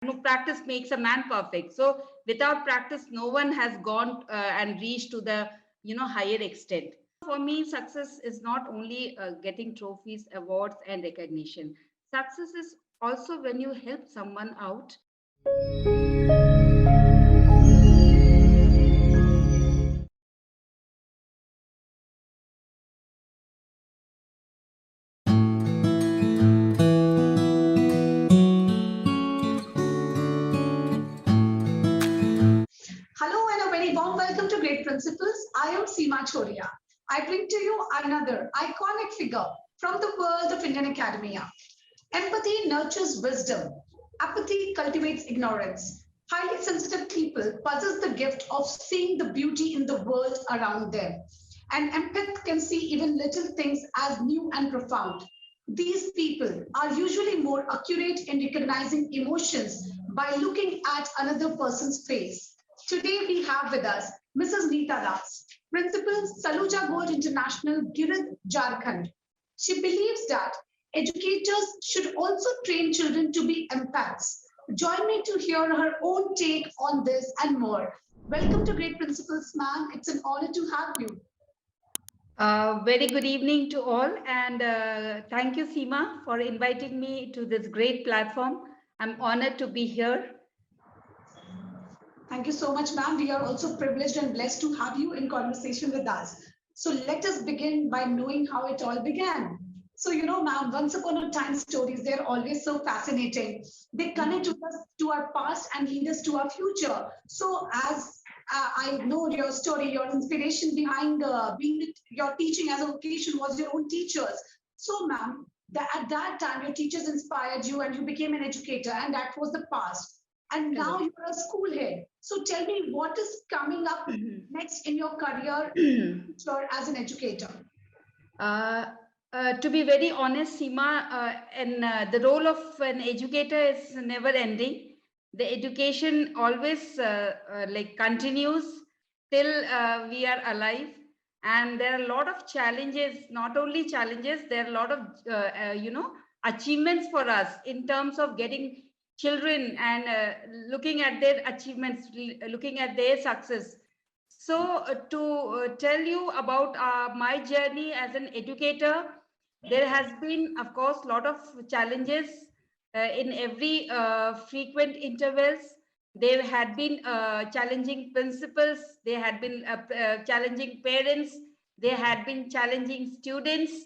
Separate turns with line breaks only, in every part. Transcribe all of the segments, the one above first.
Practice makes a man perfect. So without practice, no one has gone and reached to the higher extent. For me, success is not only getting trophies, awards, and recognition. Success is also when you help someone out.
Hello and a very warm welcome to Great Principles. I am Seema Choria. I bring to you another iconic figure from the world of Indian academia. Empathy nurtures wisdom. Apathy cultivates ignorance. Highly sensitive people possess the gift of seeing the beauty in the world around them. And empath can see even little things as new and profound. These people are usually more accurate in recognizing emotions by looking at another person's face. Today we have with us Mrs. Neeta Das, Principal Saluja Gold International, Girid, Jharkhand. She believes that educators should also train children to be empaths. Join me to hear her own take on this and more. Welcome to Great Principles, ma'am. It's an honor to have you.
Very good evening to all, and thank you, Seema, for inviting me to this great platform. I'm honored to be here.
Thank you so much, ma'am. We are also privileged and blessed to have you in conversation with us. So let us begin by knowing how it all began. So, ma'am, once upon a time stories, they're always so fascinating. They connect us to our past and lead us to our future. So, as I know your story, your inspiration behind being your teaching as a vocation was your own teachers. So, ma'am, at that time, your teachers inspired you and you became an educator, and that was the past. And now
Correct.
you're a school head. So tell me what is coming up next in your career as an educator?
Uh, to be very honest, Seema, and the role of an educator is never ending. The education always like continues till we are alive, and there are a lot of challenges. Not only challenges, there are a lot of achievements for us in terms of getting children and looking at their achievements, looking at their success. So, to tell you about my journey as an educator, there has been, of course, a lot of challenges in every frequent intervals. There had been challenging principals, there had been challenging parents, there had been challenging students.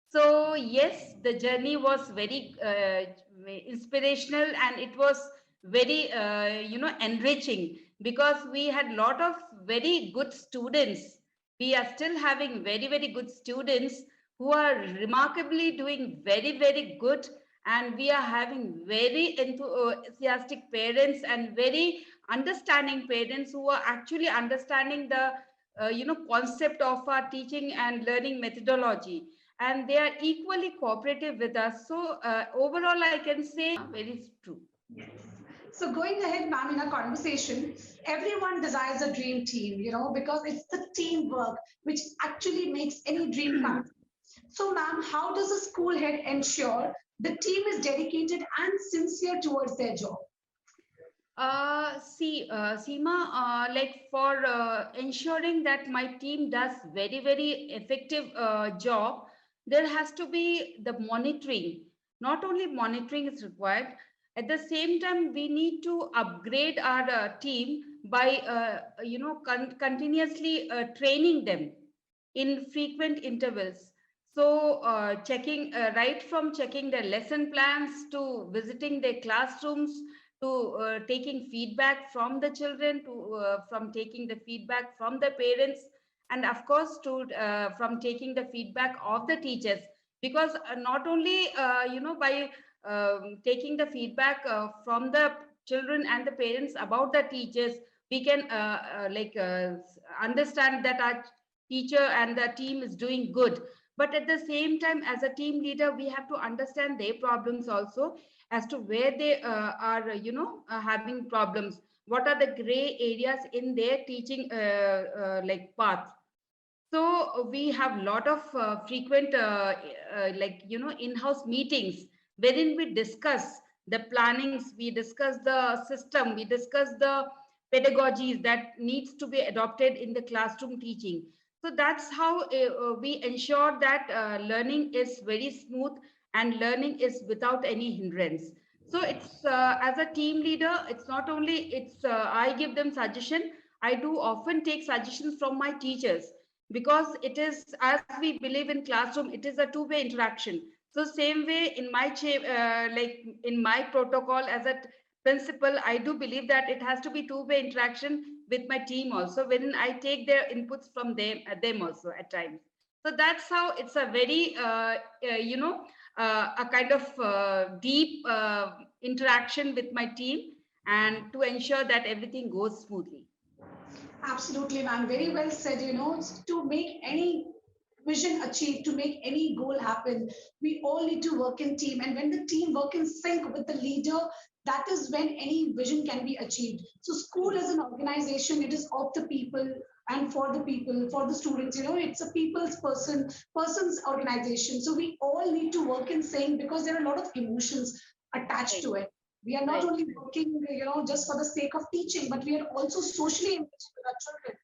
So, yes, the journey was very inspirational, and it was very, enriching, because we had a lot of very good students. We are still having very, very good students who are remarkably doing very, very good. And we are having very enthusiastic parents and very understanding parents who are actually understanding the concept of our teaching and learning methodology, and they are equally cooperative with us. So overall I can say very true.
So going ahead, ma'am, in our conversation, everyone desires a dream team, because it's the teamwork which actually makes any dream come. So, ma'am, how does a school head ensure the team is dedicated and sincere towards their job?
Seema, like for ensuring that my team does very, very effective job, there has to be the monitoring. Not only monitoring is required, at the same time, we need to upgrade our team by, continuously training them in frequent intervals. So, right from checking their lesson plans to visiting their classrooms to taking feedback from the children to from taking the feedback from the parents, and of course to from taking the feedback of the teachers, because not only by taking the feedback from the children and the parents about the teachers, we can understand that our teacher and the team is doing good. But at the same time, as a team leader, we have to understand their problems also, as to where they are having problems, what are the gray areas in their teaching path. So we have a lot of frequent in-house meetings wherein we discuss the plannings, we discuss the system, we discuss the pedagogies that needs to be adopted in the classroom teaching. So that's how we ensure that learning is very smooth and learning is without any hindrance. So it's as a team leader, it's not only it's I give them suggestion. I do often take suggestions from my teachers, because it is, as we believe in classroom, it is a two-way interaction. So same way in my like in my protocol as a principal, I do believe that it has to be two-way interaction with my team also, when I take their inputs from them also at times. So that's how it's a very a kind of deep interaction with my team, and to ensure that everything goes smoothly.
Absolutely, ma'am. Very well said. To make any vision achieved, to make any goal happen, we all need to work in team. And when the team work in sync with the leader, that is when any vision can be achieved. So school as an organization, it is of the people and for the people, for the students. It's a person's organization. So we all need to work in sync because there are a lot of emotions attached
Right,
to it. We are not
right.
only working, just for the sake of teaching, but we are also socially engaged with our children.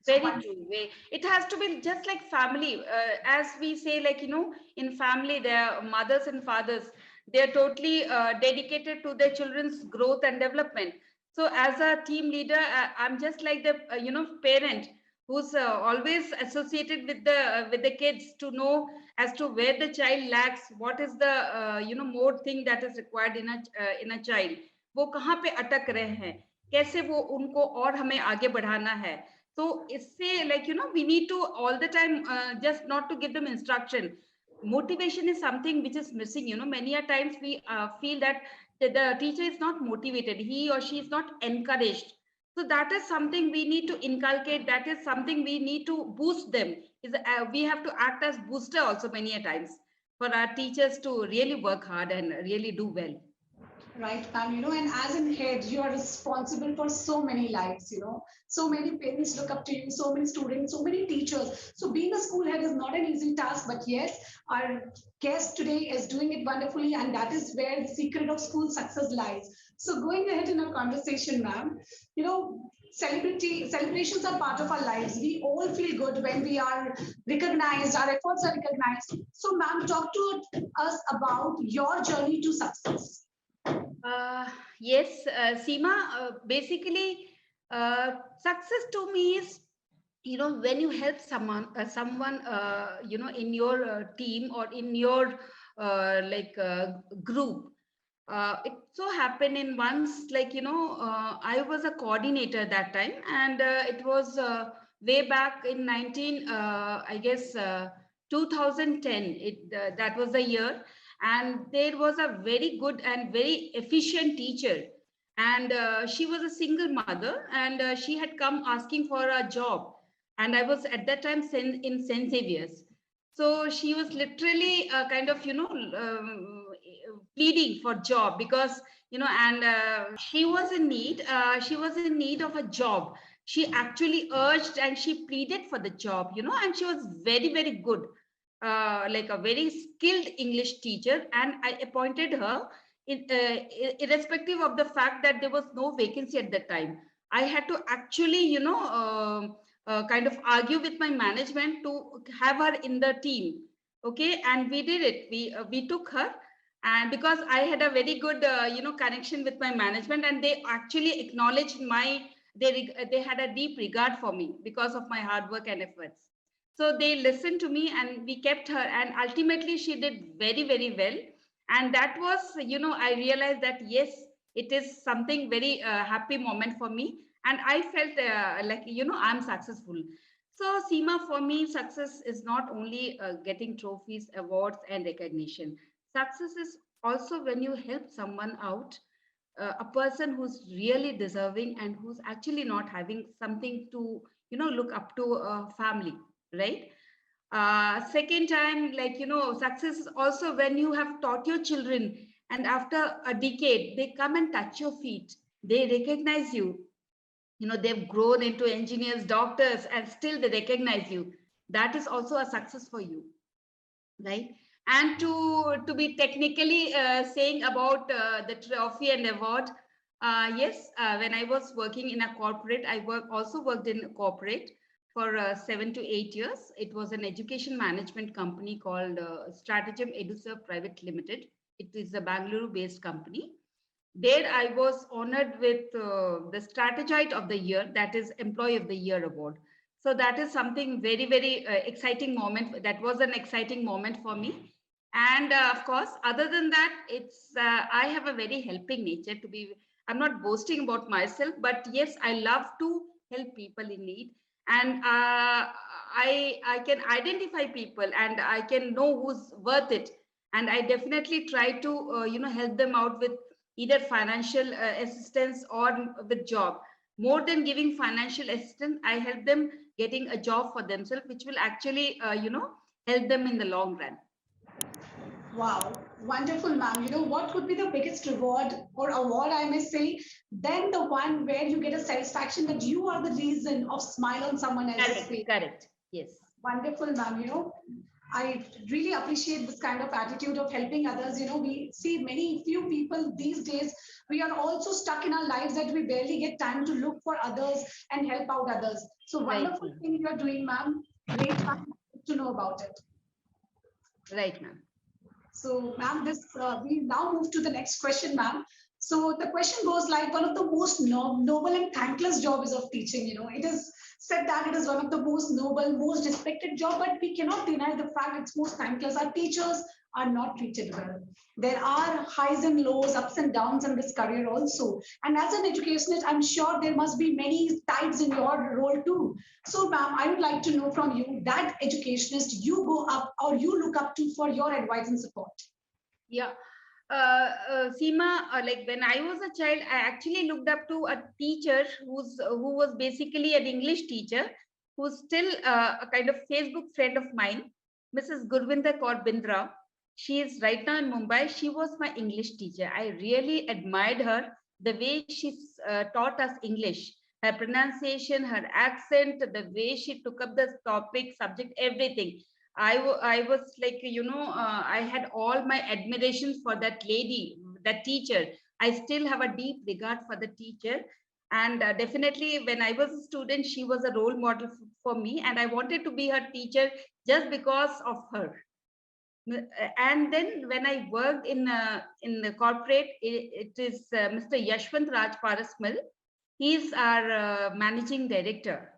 So
Very
one,
true. It has to be just like family. As we say, like, in family, their mothers and fathers, they're totally dedicated to their children's growth and development. So as a team leader, I'm just like the, parent who's always associated with the kids, to know as to where the child lacks, what is the, more thing that is required in a child. वो कहाँ पे अटक रहे हैं, कैसे वो उनको और हमें आगे बढ़ाना है. So it's say, like, we need to all the time, just not to give them instruction. Motivation is something which is missing. Many a times we feel that the teacher is not motivated, he or she is not encouraged. So that is something we need to inculcate. That is something we need to boost them. Is we have to act as booster also many a times, for our teachers to really work hard and really do well.
right, ma'am, and as in head, you are responsible for so many lives, so many parents look up to you, so many students, so many teachers. So being a school head is not an easy task, but yes, our guest today is doing it wonderfully, and that is where the secret of school success lies. So going ahead in our conversation, ma'am, celebrations are part of our lives. We all feel good when we are recognized, our efforts are recognized. So, ma'am, talk to us about your journey to success.
Uh, yes, Seema, basically, success to me is, when you help someone, in your team or in your like group. It so happened in once, like, I was a coordinator that time, and it was way back in 19, I guess, 2010. That was the year, and there was a very good and very efficient teacher, and she was a single mother, and she had come asking for a job, and I was at that time in St. Xavier's. So she was literally kind of, pleading for job, because, and she was in need. She was in need of a job. She actually urged and she pleaded for the job, and she was very, very good, like a very skilled English teacher, and I appointed her, irrespective of the fact that there was no vacancy at that time. I had to actually, kind of argue with my management to have her in the team. Okay, and we did it. We took her, and because I had a very good, connection with my management, and they actually acknowledged they had a deep regard for me because of my hard work and efforts. So they listened to me, and we kept her, and ultimately she did very, very well. And that was, I realized that yes, it is something very happy moment for me, and I felt like, I'm successful. So Seema, for me, success is not only getting trophies, awards, and recognition. Success is also when you help someone out, a person who's really deserving and who's actually not having something to, look up to a family, right? Second time, like, success is also when you have taught your children, and after a decade, they come and touch your feet. They recognize you. They've grown into engineers, doctors, and still they recognize you. That is also a success for you, right? And to be technically saying about the trophy and award, yes, when I was working in a corporate, also worked in a corporate for 7 to 8 years. It was an education management company called Stratagem EduServe Private Limited. It is a Bangalore-based company. There I was honored with the Strategite of the Year, that is Employee of the Year award. So that is something very, very exciting moment. That was an exciting moment for me. And of course, other than that, I have a very helping nature to be. I'm not boasting about myself, but yes, I love to help people in need. And I can identify people and I can know who's worth it. And I definitely try to, help them out with either financial assistance or with job. More than giving financial assistance, I help them getting a job for themselves, which will actually, help them in the long run.
Wow, wonderful, ma'am. You know, what would be the biggest reward or award, I may say, than the one where you get a satisfaction that you are the reason of smile on someone else's
Correct,
face?
correct. Yes.
Wonderful, ma'am. You know, I really appreciate this kind of attitude of helping others. You know, we see many few people these days. We are also stuck in our lives that we barely get time to look for others and help out others. So
Right,
wonderful thing you are doing, ma'am. Great, ma'am, to know about it.
right, ma'am.
So, ma'am, this we now move to the next question, ma'am. So the question goes like, one of the most noble and thankless jobs of teaching. You know, it is said that it is one of the most noble, most respected job, but we cannot deny the fact it's most thankless. Our teachers are not treated well. There are highs and lows, ups and downs in this career also. And as an educationist, I'm sure there must be many tides in your role too. So, ma'am, I would like to know from you that educationist you go up or you look up to for your advice and support.
Yeah. Seema, like when I was a child, I actually looked up to a teacher who was basically an English teacher, who's still a kind of Facebook friend of mine, Mrs. Gurvinder Kaur Bindra. She is right now in Mumbai. She was my English teacher. I really admired her, the way she taught us English, her pronunciation, her accent, the way she took up the topic, subject, everything. I was like, I had all my admiration for that lady, that teacher. I still have a deep regard for the teacher. And definitely, when I was a student, she was a role model for me. And I wanted to be her teacher just because of her. And then when I worked in the corporate, it is Mr. Yashwant Raj Parasmal. He's our managing director.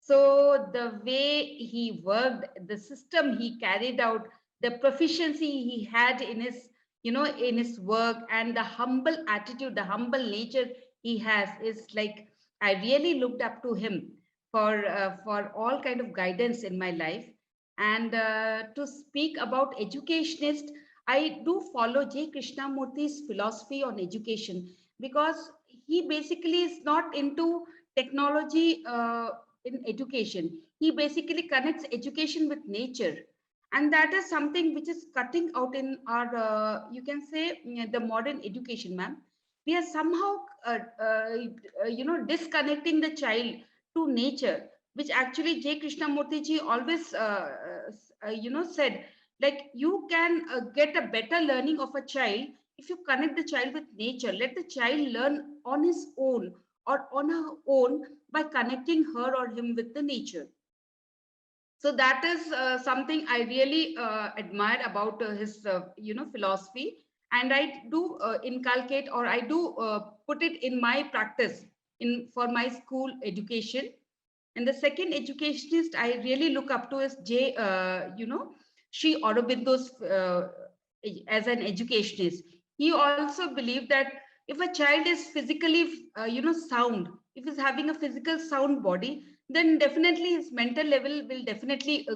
So the way he worked, the system he carried out, the proficiency he had in his, in his work, and the humble attitude, the humble nature he has is like, I really looked up to him for all kind of guidance in my life. And to speak about educationist, I do follow J. Krishnamurthy's philosophy on education, because he basically is not into technology in education. He basically connects education with nature. And that is something which is cutting out in our, you can say, the modern education, ma'am. We are somehow, disconnecting the child to nature, which actually J. Krishnamurti ji always, said, like you can get a better learning of a child if you connect the child with nature. Let the child learn on his own or on her own by connecting her or him with the nature. So that is something I really admire about his, philosophy. And I do inculcate, or I do put it in my practice in for my school education. And the second educationist I really look up to is Sri Aurobindo's as an educationist. He also believed that if a child is physically, sound, if he's having a physical sound body, then definitely his mental level will definitely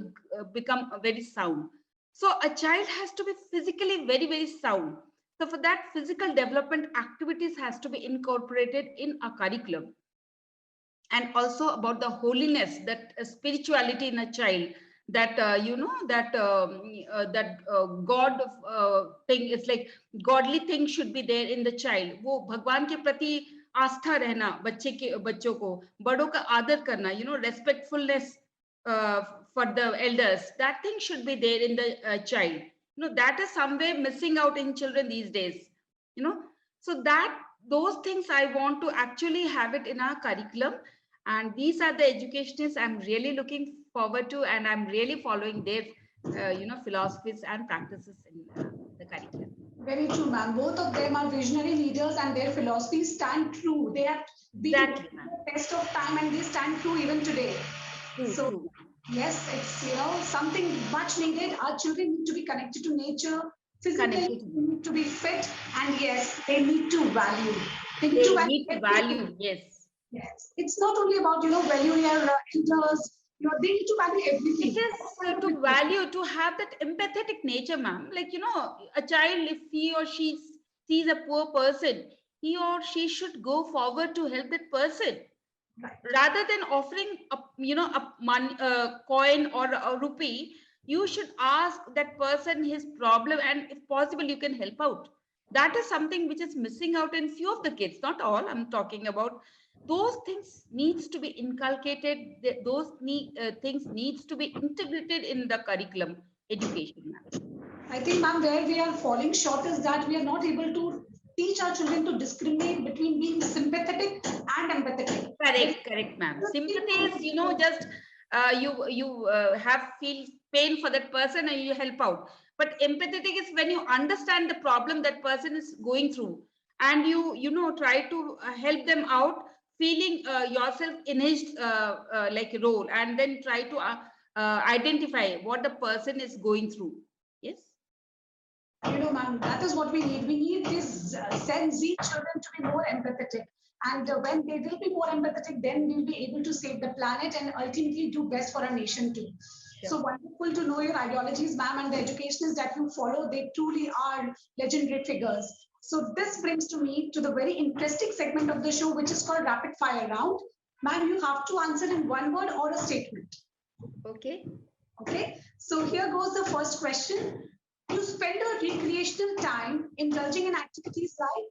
become very sound. So a child has to be physically very, very sound. So for that, physical development activities has to be incorporated in a curriculum. And also about the holiness, that spirituality in a child, that God thing is like godly thing should be there in the child. वो भगवान के प्रति आस्था रहना, बच्चों को बड़ों का आदर करना, respectfulness for the elders, that thing should be there in the child. that is somewhere missing out in children these days, so that those things I want to actually have it in our curriculum. And these are the educationists I'm really looking forward to, and I'm really following their philosophies and practices in the curriculum.
Very true, ma'am. Both of them are visionary leaders and their philosophies stand true. They have been
Exactly, ma'am.
the test of time and they stand true even today.
True,
So,
true.
yes, it's something much needed. Our children need to be connected to nature, physically
Connected.
they need to be fit, and yes, they need to value. They need
They
to value
need to
everything.
value, yes.
Yes, it's not only about valuing your elders. They need to value everything.
It is to value, to have that empathetic nature, ma'am. Like, a child, if he or she sees a poor person, he or she should go forward to help that person.
Right.
Rather than offering a coin or a rupee, you should ask that person his problem, and if possible, you can help out. That is something which is missing out in few of the kids, not all. I'm talking about those things needs to be inculcated. Things needs to be integrated in the curriculum education, ma'am.
I think, ma'am, where we are falling short is that we are not able to teach our children to discriminate between being sympathetic and empathetic.
Correct, ma'am. Sympathy is, just you have feel pain for that person and you help out. But empathetic is when you understand the problem that person is going through, and you try to help them out, feeling yourself in his like role, and then try to identify what the person is going through. Yes.
Ma'am, that is what we need. We need these Gen Z children to be more empathetic. And when they will be more empathetic, then we'll be able to save the planet and ultimately do best for our nation too.
Sure.
So wonderful to know your ideologies, ma'am, and the educationists that you follow. They truly are legendary figures. So this brings to me to the very interesting segment of the show, which is called rapid fire round. Ma'am, you have to answer in one word or a statement.
Okay.
Okay. So here goes the first question. You spend a recreational time indulging in activities like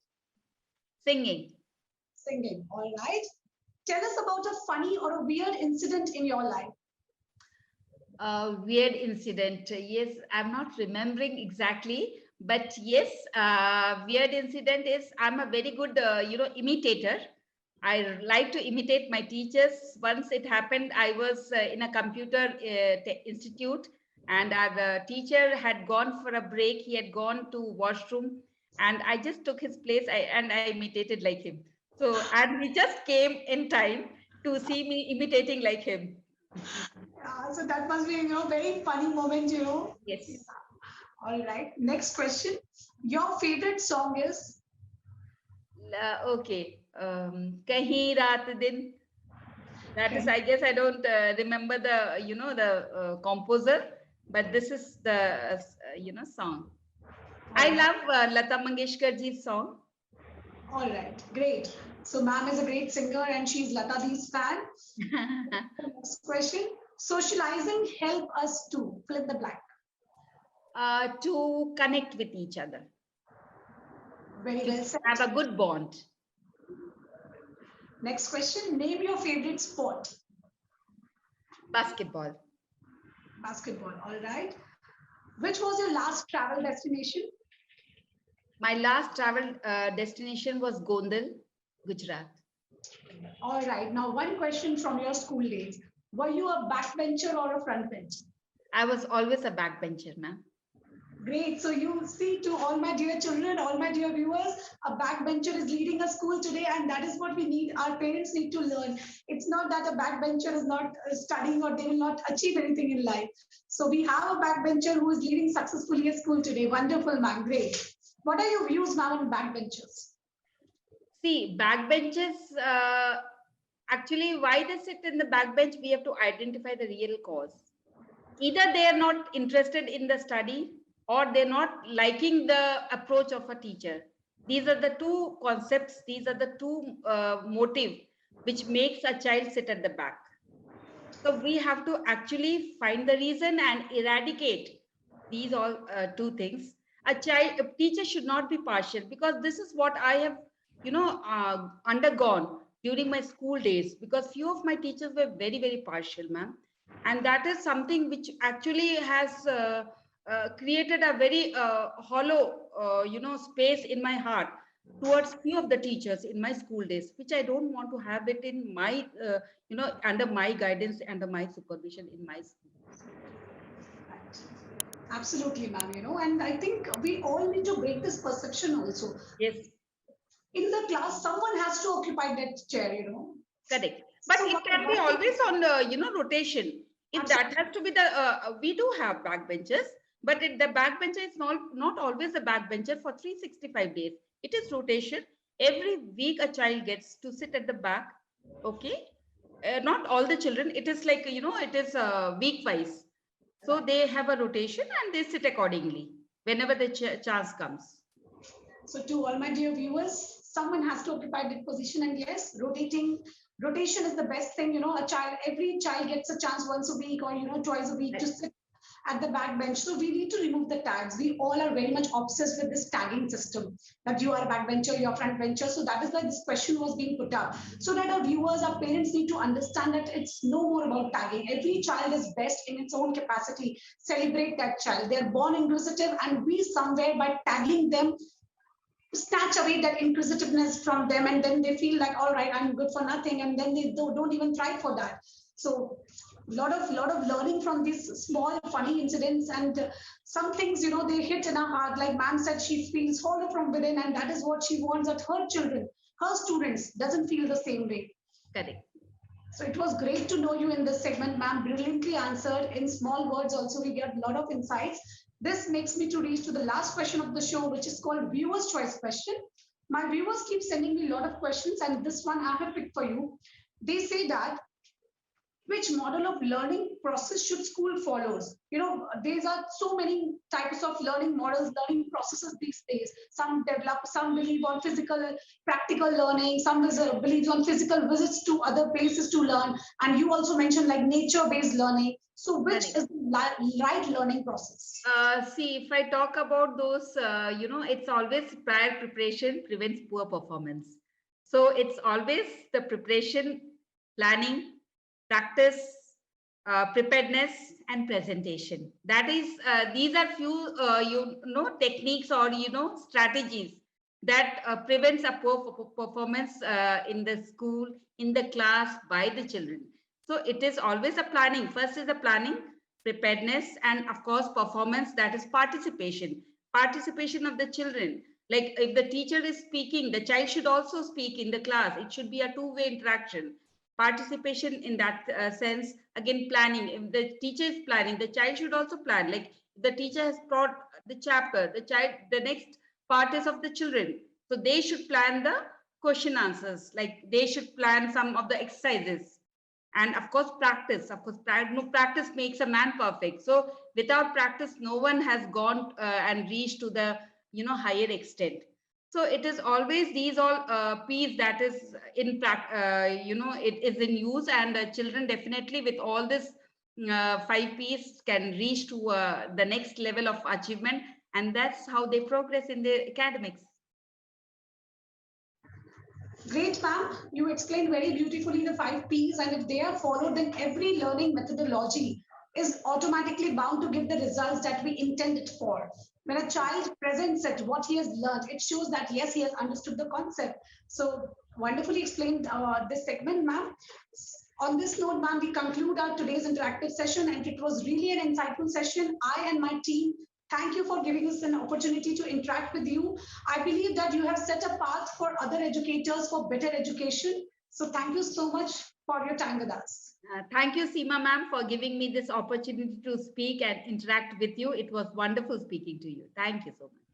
Singing.
singing. All right. Tell us about a funny or a weird incident in your life.
Weird incident. Yes, I'm not remembering exactly, but yes, weird incident is I'm a very good, imitator. I like to imitate my teachers. Once it happened, I was in a computer institute, and our teacher had gone for a break. He had gone to washroom, and I just took his place. And I imitated like him. So, and he just came in time to see me imitating like him.
So that must be, very funny moment.
Yes.
All right. Next question. Your favorite song is?
Okay. Kahin Raat Din. That is, I guess I don't remember the composer, but this is the, song. I love Lata Mangeshkar ji's song.
All right. Great. So ma'am is a great singer and she's Lata Di's fan. Next question. Socializing help us to fill in the blank.
To connect with each other.
Very well said.
Have a good bond.
Next question. Name your favorite sport.
Basketball.
Basketball. All right. Which was your last travel destination?
My last travel destination was Gondal, Gujarat.
All right. Now, one question from your school days. Were you a backbencher or a frontbencher?
I was always a backbencher, ma'am.
Great. So you see, to all my dear children, all my dear viewers, a backbencher is leading a school today, and that is what we need. Our parents need to learn. It's not that a backbencher is not studying or they will not achieve anything in life. So we have a backbencher who is leading successfully a school today. Wonderful, ma'am. Great. What are your views, ma'am, on backbenchers?
See, backbenchers, actually, why they sit in the backbench, we have to identify the real cause. Either they are not interested in the study, or they're not liking the approach of a teacher. These are the two concepts, these are the two motive which makes a child sit at the back. So we have to actually find the reason and eradicate these all two things. A teacher should not be partial, because this is what I have, undergone during my school days, because few of my teachers were very, very partial, ma'am. And that is something which actually has created a very hollow, space in my heart towards few of the teachers in my school days, which I don't want to have it in my, under my guidance, under my supervision in my school.
Right. Absolutely, ma'am. And I think we all need to break this perception also.
Yes,
In the class, someone has to occupy that chair.
correct. But
So
it can be always on, rotation. If that has to be the, we do have backbenchers, but the backbencher is not always a backbencher for 365 days. It is rotation. Every week a child gets to sit at the back. Okay. Not all the children. It is like, it is week wise. So they have a rotation and they sit accordingly whenever the chance comes.
So to all my dear viewers, someone has to occupy that position, and yes, rotation is the best thing. Every child gets a chance once a week or twice a week to sit at the back bench. So we need to remove the tags. We all are very much obsessed with this tagging system, that you are a backbencher, you are front bencher. So that is why this question was being put up, so that our viewers, our parents need to understand that it's no more about tagging. Every child is best in its own capacity. Celebrate that child. They're born inquisitive, and we somewhere by tagging them snatch away that inquisitiveness from them, and then they feel like, all right, I'm good for nothing, and then they don't even try for that. So lot of learning from these small funny incidents, and some things they hit in her heart. Like ma'am said, she feels hollow from within, and that is what she wants, that her children, her students doesn't feel the same way.
Correct.
So it was great to know you in this segment, ma'am. Brilliantly answered in small words. Also, we get a lot of insights. This makes me to reach to the last question of the show, which is called Viewer's Choice Question. My viewers keep sending me a lot of questions, and this one I have picked for you. They say that, which model of learning process should school follows? There are so many types of learning models, learning processes these days. Some believe on physical, practical learning. Some believe on physical visits to other places to learn. And you also mentioned like nature-based learning. So which is the right learning process?
See, if I talk about those, it's always prior preparation prevents poor performance. So it's always the preparation, planning, practice, preparedness, and presentation. That is, these are few, techniques or, strategies that prevents a poor performance in the school, in the class, by the children. So it is always a planning. First is the planning, preparedness, and of course, performance, that is participation of the children. Like if the teacher is speaking, the child should also speak in the class. It should be a two-way interaction. Participation in that sense. Again, planning. If the teacher is planning, the child should also plan. Like the teacher has taught the chapter, the next part is of the children. So they should plan the question answers. Like they should plan some of the exercises. And of course, practice. Of course, practice makes a man perfect. So without practice, no one has gone and reached to the higher extent. So it is always these all P's that is in it is in use, and children definitely with all this 5 P's can reach to the next level of achievement, and that's how they progress in the academics.
Great, ma'am. You explained very beautifully the 5 P's, and if they are followed, then every learning methodology is automatically bound to give the results that we intended for. When a child presents it, what he has learned, it shows that yes, he has understood the concept. So wonderfully explained this segment, ma'am. On this note, ma'am, we conclude our today's interactive session, and it was really an insightful session. I and my team thank you for giving us an opportunity to interact with you. I believe that you have set a path for other educators for better education. So thank you so much for your time with us.
Thank you, Seema ma'am, for giving me this opportunity to speak and interact with you. It was wonderful speaking to you. Thank you so much.